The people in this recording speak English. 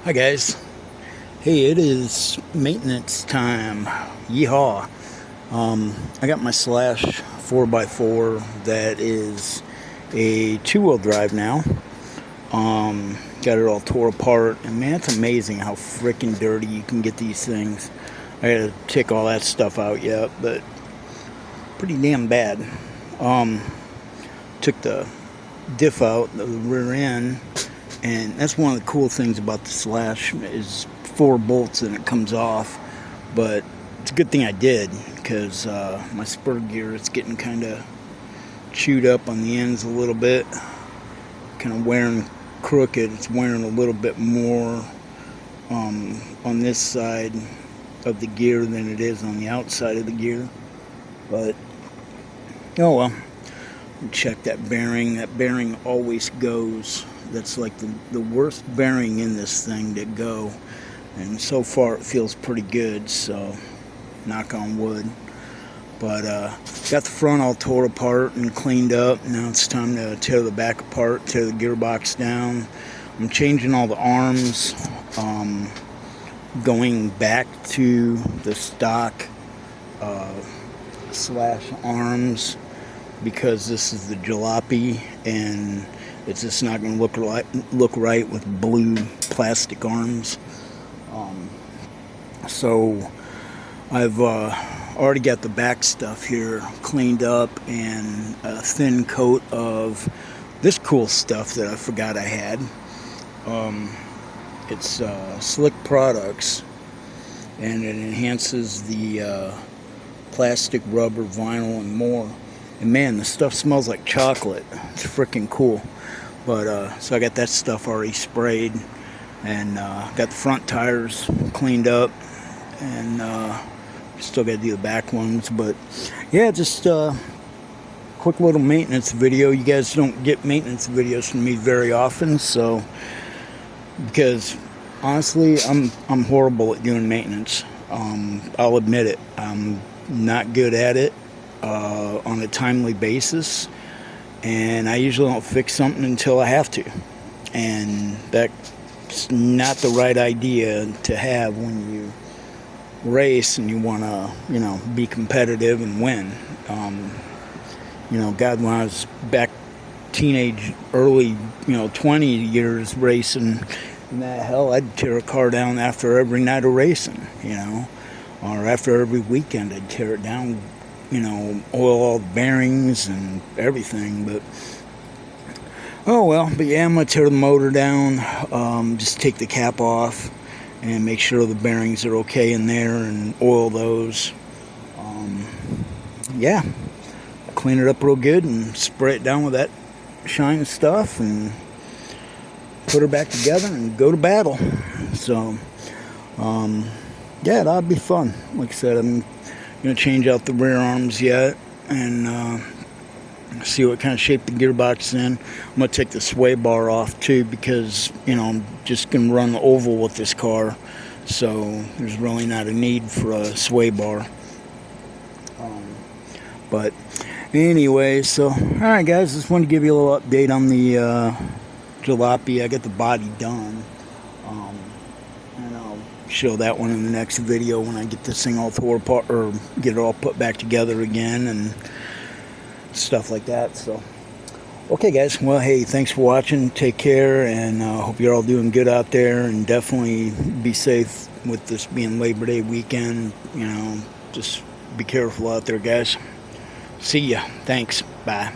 Hi guys. Hey, it is maintenance time. Yeehaw. I got my Slash 4x4 that is a two-wheel drive now. Got it all tore apart, and man, it's amazing how freaking dirty you can get these things. I gotta take all that stuff out yet, but pretty damn bad. Took the diff out, the rear end, and that's one of the cool things about the Slash is 4 bolts and it comes off. But it's a good thing I did, because my spur gear is getting kind of chewed up on the ends a little bit, kind of wearing crooked. It's wearing a little bit more on this side of the gear than it is on the outside of the gear. But oh well. Check that bearing. That bearing always goes. That's like the worst bearing in this thing to go, and so far it feels pretty good, so knock on wood. But got the front all tore apart and cleaned up. Now it's time to tear the back apart, tear the gearbox down. I'm changing all the arms, going back to the stock Slash arms, because this is the Jalopy, and it's just not going to look right with blue plastic arms. So I've already got the back stuff here cleaned up, and a thin coat of this cool stuff that I forgot I had. It's Slick Products, and it enhances the plastic, rubber, vinyl, and more. And man, the stuff smells like chocolate. It's freaking cool. But so I got that stuff already sprayed, and got the front tires cleaned up, and still got to do the back ones. But yeah, just quick little maintenance video. You guys don't get maintenance videos from me very often, so because honestly, I'm horrible at doing maintenance. I'll admit it. I'm not good at it on a timely basis, and I usually don't fix something until I have to, and that's not the right idea to have when you race and you want to, be competitive and win. God, when I was back teenage, early, 20 years racing, and that hell, I'd tear a car down after every night of racing, or after every weekend I'd tear it down, oil all the bearings and everything. But oh well. But yeah, I'm gonna tear the motor down, just take the cap off and make sure the bearings are okay in there and oil those. Yeah, clean it up real good and spray it down with that shine stuff and put her back together and go to battle. So yeah, that'll be fun. Like I said, I'm going to change out the rear arms yet, and see what kind of shape the gearbox is in. I'm going to take the sway bar off too, because I'm just going to run the oval with this car, so there's really not a need for a sway bar. But anyway, so alright guys, just wanted to give you a little update on the Jalopy. I got the body done, and I'll show that one in the next video when I get this thing all tore apart, or get it all put back together again and stuff like that. So okay guys, well hey, thanks for watching, take care, and hope you're all doing good out there, and definitely be safe with this being Labor Day weekend. Just be careful out there guys. See ya. Thanks. Bye.